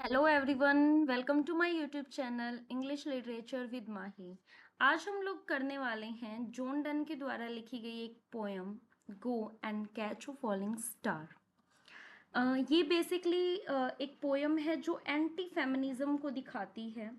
Hello everyone, welcome to my YouTube channel English literature with Mahi. आज हम लोग करने वाले हैं जॉन डन के द्वारा लिखी गई एक poem go and catch a falling star. ये बेसिकली एक पोयम है जो एंटी फेमिनिज्म को दिखाती है।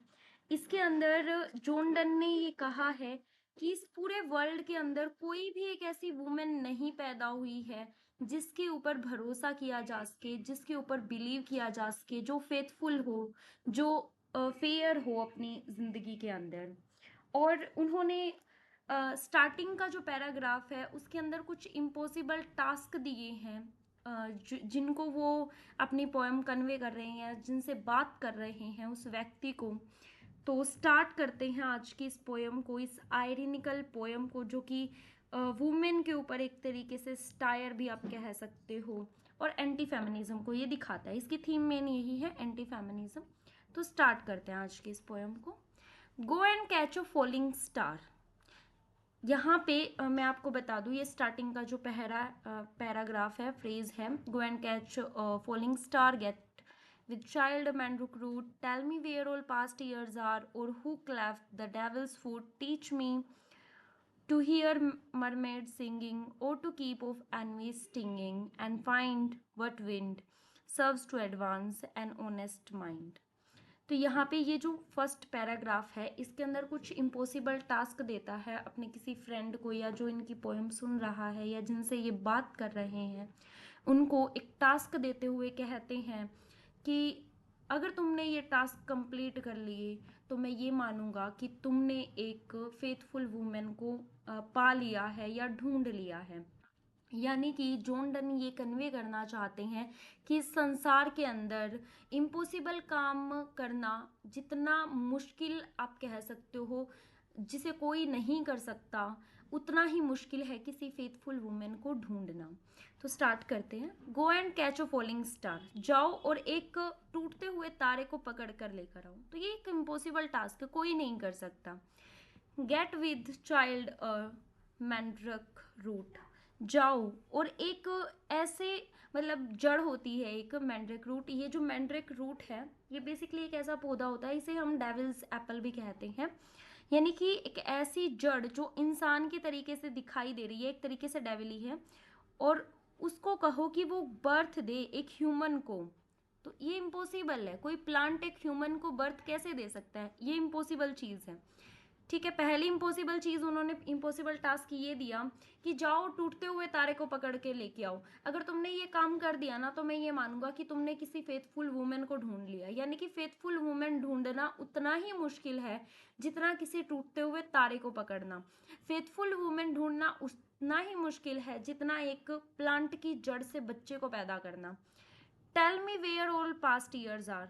इसके अंदर जॉन डन ने ये कहा है कि इस पूरे वर्ल्ड के अंदर कोई भी एक ऐसी वुमेन नहीं पैदा हुई है जिसके ऊपर भरोसा किया जा सके, जिसके ऊपर बिलीव किया जा सके, जो फेथफुल हो, जो फेयर हो अपनी जिंदगी के अंदर। और उन्होंने स्टार्टिंग का जो पैराग्राफ है उसके अंदर कुछ इम्पॉसिबल टास्क दिए हैं, जिनको वो अपनी पोएम कन्वे कर रहे हैं, जिनसे बात कर रहे हैं उस व्यक्ति को। तो स्टार्ट करते हैं आज की इस पोएम को, इस आयरनिकल पोएम को, जो कि वुमेन के ऊपर एक तरीके से स्टायर भी आप कह सकते हो, और एंटी फेमिनिज्म को ये दिखाता है। इसकी थीम मेन यही है, एंटी फेमिनिज्म। तो स्टार्ट करते हैं आज की इस पोएम को। गो and catch a falling star. यहाँ पे मैं आपको बता दूँ, ये स्टार्टिंग का जो पैराग्राफ है, फ्रेज है, go and catch falling star, get with child man recruit, tell me where all past years are, or who cleft the devil's foot, teach me to hear mermaids singing, or to keep off envy stinging, and find what wind serves to advance an honest mind। तो यहाँ पे ये जो first paragraph है इसके अंदर कुछ impossible task देता है अपने किसी फ्रेंड को, या जो इनकी पोएम सुन रहा है या जिनसे ये बात कर रहे हैं उनको एक टास्क देते हुए कहते हैं कि अगर तुमने ये टास्क कंप्लीट कर लिए तो मैं ये मानूंगा कि तुमने एक फेथफुल वुमेन को पा लिया है या ढूंढ लिया है। यानी कि जॉन डन ये कन्वे करना चाहते हैं कि इस संसार के अंदर इम्पॉसिबल काम करना जितना मुश्किल आप कह सकते हो, जिसे कोई नहीं कर सकता, उतना ही मुश्किल है किसी फेथफुल वुमेन को ढूंढना। तो स्टार्ट करते हैं। गो and catch a falling star. जाओ और एक टूटते हुए तारे को पकड़ कर लेकर आओ। तो ये एक इम्पॉसिबल टास्क है, कोई नहीं कर सकता। Get with child a mandrake root. जाओ और एक ऐसे, मतलब जड़ होती है एक मैंड्रिक रूट। ये जो मैंड्रिक रूट है ये बेसिकली एक ऐसा पौधा होता है, इसे हम डेविल्स एप्पल भी कहते हैं। यानी कि एक ऐसी जड़ जो इंसान के तरीके से दिखाई दे रही है, एक तरीके से डेविली है, और उसको कहो कि वो बर्थ दे एक ह्यूमन को, तो ये इम्पॉसिबल है। कोई प्लांट एक ह्यूमन को बर्थ कैसे दे सकता है? ये इम्पॉसिबल चीज़ है। ठीक है, पहली इम्पॉसिबल चीज़ उन्होंने, इम्पॉसिबल टास्क ये दिया कि जाओ टूटते हुए तारे को पकड़ के लेके आओ। अगर तुमने ये काम कर दिया ना तो मैं ये मानूंगा कि तुमने किसी फेथफुल वुमेन को ढूंढ लिया। यानी कि फेथफुल वुमेन ढूंढना उतना ही मुश्किल है जितना किसी टूटते हुए तारे को पकड़ना। फेथफुल वुमेन ढूंढना उतना ही मुश्किल है जितना एक प्लांट की जड़ से बच्चे को पैदा करना। Tell me where all past years are.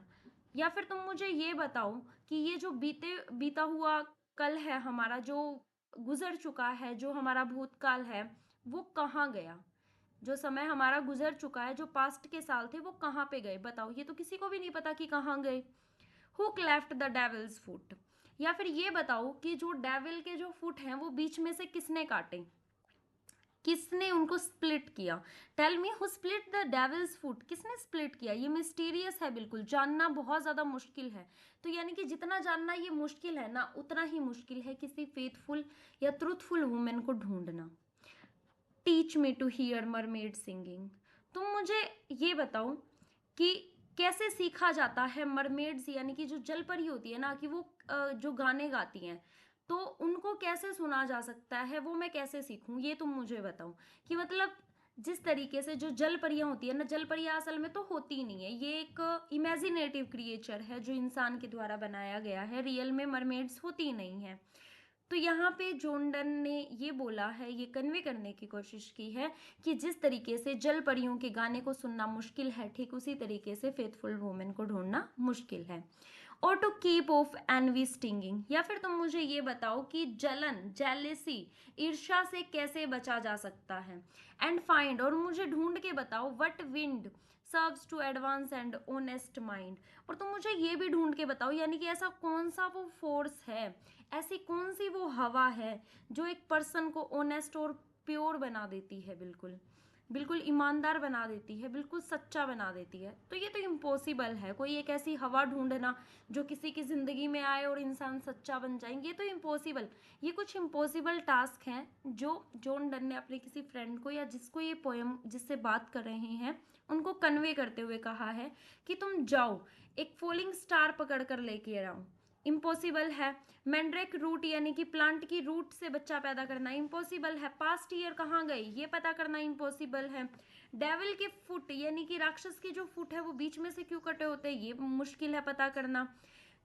या फिर तुम मुझे ये बताओ कि ये जो बीता हुआ कल है हमारा, जो गुजर चुका है, जो हमारा भूतकाल है, वो कहाँ गया? जो समय हमारा गुजर चुका है, जो पास्ट के साल थे, वो कहाँ पे गए? बताओ। ये तो किसी को भी नहीं पता कि कहाँ गए। Who cleft the devil's foot. या फिर ये बताओ कि जो डेविल के जो फुट हैं वो बीच में से किसने काटे, किसने उनको स्प्लिट किया? Tell me who split the devil's foot. किसने स्प्लिट किया? ये मिस्टीरियस है, बिल्कुल जानना बहुत ज्यादा मुश्किल है। तो यानी कि जितना जानना ये मुश्किल है ना, उतना ही मुश्किल है किसी फेथफुल या ट्रूथफुल वुमेन को ढूंढना। Teach me to hear mermaid singing. तुम मुझे ये बताओ कि कैसे सीखा जाता है मरमेड्स, यानी कि जो जल परी होती है ना, कि वो जो गाने गाती हैं, तो उनको कैसे सुना जा सकता है, वो मैं कैसे सीखूं? ये तुम मुझे बताओ। कि मतलब जिस तरीके से जो जल परियां होती है ना, जल परियां असल में तो होती ही नहीं है, ये एक इमेजिनेटिव क्रिएचर है जो इंसान के द्वारा बनाया गया है, रियल में मरमेड्स होती नहीं है। तो यहाँ पे जॉन डन ने ये बोला है, ये कन्वे करने की कोशिश की है कि जिस तरीके से जल परियों के गाने को सुनना मुश्किल है, ठीक उसी तरीके से फेथफुल वुमेन को ढूंढना मुश्किल है। और to keep off envy stinging. या फिर तुम मुझे ये बताओ कि जलन, जेलेसी, ईर्ष्या से कैसे बचा जा सकता है। एंड फाइंड, और मुझे ढूंढ के बताओ, what wind serves to advance and honest mind. और तुम मुझे ये भी ढूंढ के बताओ, यानी कि ऐसा कौन सा वो फोर्स है, ऐसी कौन सी वो हवा है जो एक पर्सन को ऑनेस्ट और प्योर बना देती है, बिल्कुल बिल्कुल ईमानदार बना देती है, बिल्कुल सच्चा बना देती है। तो ये तो इम्पॉसिबल है, कोई एक ऐसी हवा ढूंढना जो किसी की ज़िंदगी में आए और इंसान सच्चा बन जाए, ये तो इम्पॉसिबल। ये कुछ इम्पॉसिबल टास्क हैं जो जॉन डन ने अपने किसी फ्रेंड को या जिसको ये पोएम जिससे बात कर रहे हैं उनको कन्वे करते हुए कहा है कि तुम जाओ एक फॉलिंग स्टार पकड़ कर लेके आओ। इम्पॉसिबल है। मैंड्रेक रूट यानी कि प्लांट की रूट से बच्चा पैदा करना इम्पॉसिबल है। पास्ट ईयर कहाँ गए ये पता करना इम्पॉसिबल है। डेविल के फुट यानी कि राक्षस के जो फुट है वो बीच में से क्यों कटे होते हैं ये मुश्किल है पता करना।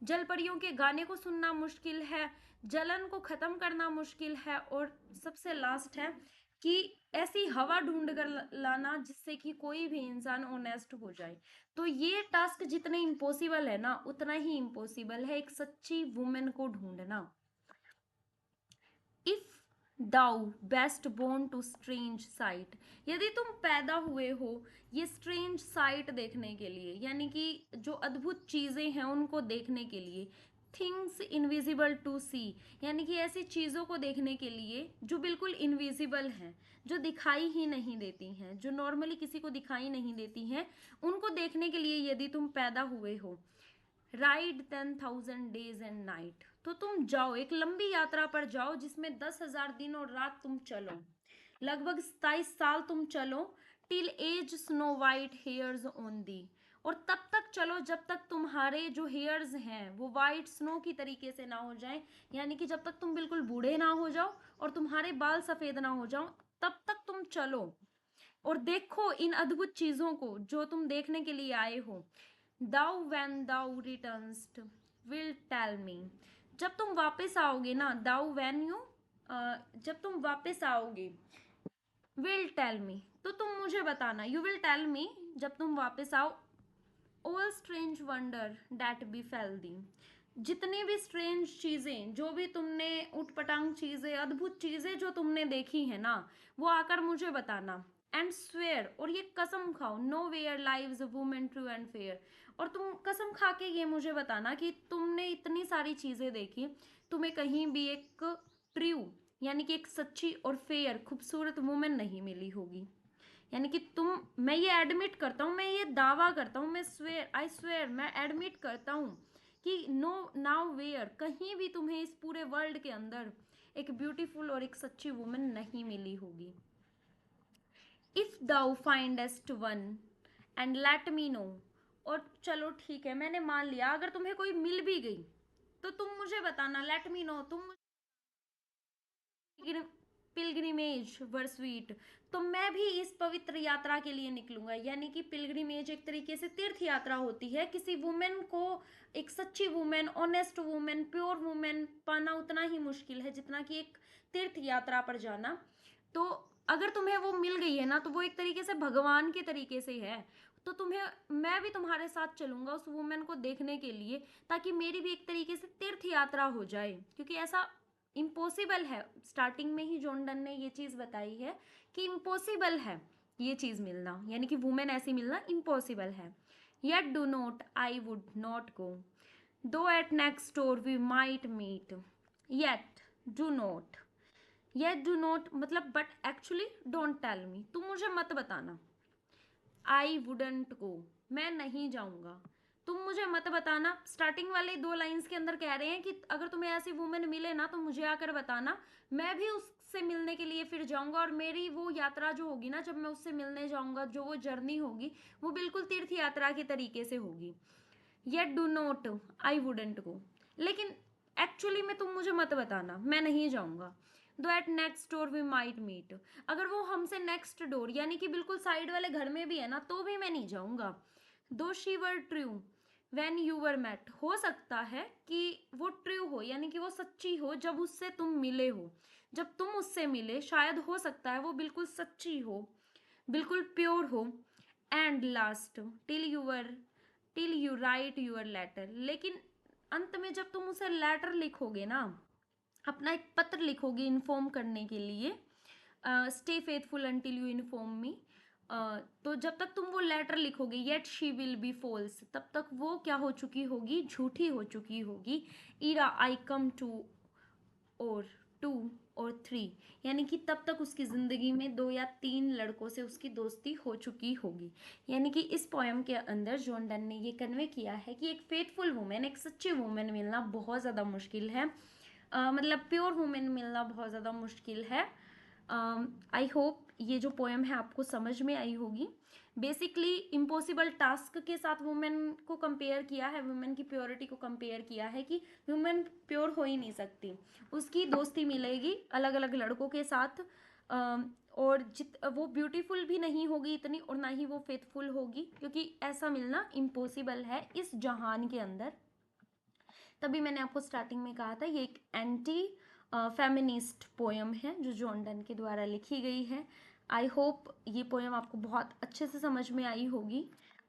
जल परियों के गाने को सुनना मुश्किल है। जलन को खत्म करना मुश्किल है। और सबसे लास्ट है कि ऐसी हवा ढूंढ कर लाना जिससे कि कोई भी इंसान ऑनेस्ट हो जाए। तो ये टास्क जितने इम्पॉसिबल है ना उतना ही इम्पॉसिबल है एक सच्ची वुमेन को ढूंढना। If thou beest born to strange sight, यदि तुम पैदा हुए हो ये स्ट्रेंज साइट देखने के लिए यानी कि जो अद्भुत चीजें हैं उनको देखने के लिए। थिंग्स इनविजिबल टू सी यानी कि ऐसी चीज़ों को देखने के लिए जो बिल्कुल इनविजिबल हैं, जो दिखाई ही नहीं देती हैं, जो नॉर्मली किसी को दिखाई नहीं देती हैं, उनको देखने के लिए यदि तुम पैदा हुए हो। राइड 10,000 डेज एंड नाइट, तो तुम जाओ एक लंबी यात्रा पर जाओ जिसमें 10,000 दिन और रात तुम चलो, लगभग 27 साल तुम चलो। Till as snow white hairs on the, और तब तक चलो जब तक तुम्हारे जो हेयर्स हैं वो वाइट स्नो की तरीके से ना हो जाए, यानी कि जब तक तुम बिल्कुल बूढ़े ना हो जाओ और तुम्हारे बाल सफेद ना हो जाओ तब तक तुम चलो और देखो इन अद्भुत चीजों को जो तुम देखने के लिए आए हो। Thou when thou returnest will tell me, जब तुम वापस आओगे ना, दाउ वैन यू, जब तुम वापस आओगे, विल टेल मी तो तुम मुझे बताना, यू विल टेल मी जब तुम वापस आओ। All strange wonder that befell thee, जितनी भी स्ट्रेंज चीजें जो भी तुमने उटपटांग चीजें अद्भुत चीजें जो तुमने देखी है ना वो आकर मुझे बताना। एंड स्वेयर, और ये कसम खाओ, nowhere lives a woman true and fair, और तुम कसम खा के ये मुझे बताना कि तुमने इतनी सारी चीजें देखी तुम्हें कहीं भी एक ट्रू यानी कि एक सच्ची और फेयर खूबसूरत वुमेन नहीं मिली होगी। यानी कि तुम, मैं ये एडमिट करता हूँ, मैं ये दावा करता हूँ, मैं स्वेयर आई स्वेयर मैं एडमिट करता हूँ कि नो नाउ वेयर कहीं भी तुम्हें इस पूरे वर्ल्ड के अंदर एक ब्यूटीफुल और एक सच्ची वुमेन नहीं मिली होगी। If thou findest one and let me know, और चलो ठीक है मैंने मान लिया अगर तुम्हें कोई मिल भी गई तो तुम मुझे बताना, लेट मी नो, तुम पिलग्रिमेज वर स्वीट, तो मैं भी इस पवित्र यात्रा के लिए निकलूंगा। यानी कि पिलग्रिमेज एक तरीके से तीर्थ यात्रा होती है, किसी वुमेन को एक सच्ची women honest women pure women पाना उतना ही मुश्किल है जितना कि एक तीर्थ यात्रा पर जाना। तो अगर तुम्हें वो मिल गई है ना तो वो एक तरीके से भगवान के तरीके से है, तो तुम्हें, मैं भी तुम्हारे साथ चलूंगा उस वुमेन को देखने के लिए ताकि मेरी भी एक तरीके से तीर्थ यात्रा हो जाए, क्योंकि ऐसा इम्पॉसिबल है। स्टार्टिंग में ही जॉन डन ने ये चीज़ बताई है कि इम्पॉसिबल है ये चीज़ मिलना, यानी कि वुमेन ऐसी मिलना इम्पॉसिबल है। Yet do not I would not go though at next door we might meet, yet do not, yet do not मतलब but actually don't tell me, तुम मुझे मत बताना। आई वुडंट गो, मैं नहीं जाऊंगा, तुम मुझे मत बताना। स्टार्टिंग वाले 2 लाइंस के अंदर कह रहे हैं कि अगर तुम्हें ऐसी वुमेन मिले ना तो मुझे आकर बताना, मैं भी उससे मिलने के लिए फिर जाऊंगा और मेरी वो यात्रा जो होगी ना, जब मैं उससे मिलने जाऊंगा, जो वो जर्नी होगी वो बिल्कुल तीर्थ यात्रा के तरीके से होगी। Yet do not I wouldn't go, लेकिन एक्चुअली में तुम मुझे मत बताना, मैं नहीं जाऊंगा। Though at next door we might meet, अगर वो हमसे नेक्स्ट डोर यानी कि बिल्कुल साइड वाले घर में भी है ना तो भी मैं नहीं जाऊंगा। Though she were true when you were met, हो सकता है कि वो ट्रू हो यानी कि वो सच्ची हो जब उससे तुम मिले हो, जब तुम उससे मिले शायद हो सकता है वो बिल्कुल सच्ची हो, बिल्कुल प्योर हो। And last till you write your letter, लेकिन अंत में जब तुम उसे लेटर लिखोगे ना, अपना एक पत्र लिखोगे इन्फॉर्म करने के लिए, stay faithful until you inform me, तो जब तक तुम वो लेटर लिखोगे yet she will be false, तब तक वो क्या हो चुकी होगी, झूठी हो चुकी होगी। ईरा आई कम टू और टू और 3, यानी कि तब तक उसकी ज़िंदगी में 2 या 3 लड़कों से उसकी दोस्ती हो चुकी होगी। यानी कि इस पोएम के अंदर जॉन डन ने ये कन्वे किया है कि एक फेथफुल वुमेन, एक सच्ची वुमेन मिलना बहुत ज़्यादा मुश्किल है। मतलब प्योर वुमेन मिलना बहुत ज़्यादा मुश्किल है। आई होप ये जो पोएम है आपको समझ में आई होगी। बेसिकली इम्पॉसिबल टास्क के साथ वुमेन को कंपेयर किया है, वुमेन की प्योरिटी को कंपेयर किया है कि वुमेन प्योर हो ही नहीं सकती, उसकी दोस्ती मिलेगी अलग अलग लड़कों के साथ, और वो ब्यूटीफुल भी नहीं होगी इतनी और ना ही वो फेथफुल होगी, क्योंकि ऐसा मिलना इम्पॉसिबल है इस जहान के अंदर। तभी मैंने आपको स्टार्टिंग में कहा था ये एक एंटी फेमिनिस्ट पोएम है जो जॉन डन के द्वारा लिखी गई है। आई होप ये पोएम आपको बहुत अच्छे से समझ में आई होगी।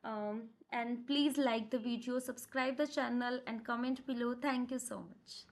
And please like the video, subscribe the channel and comment below. Thank you so much.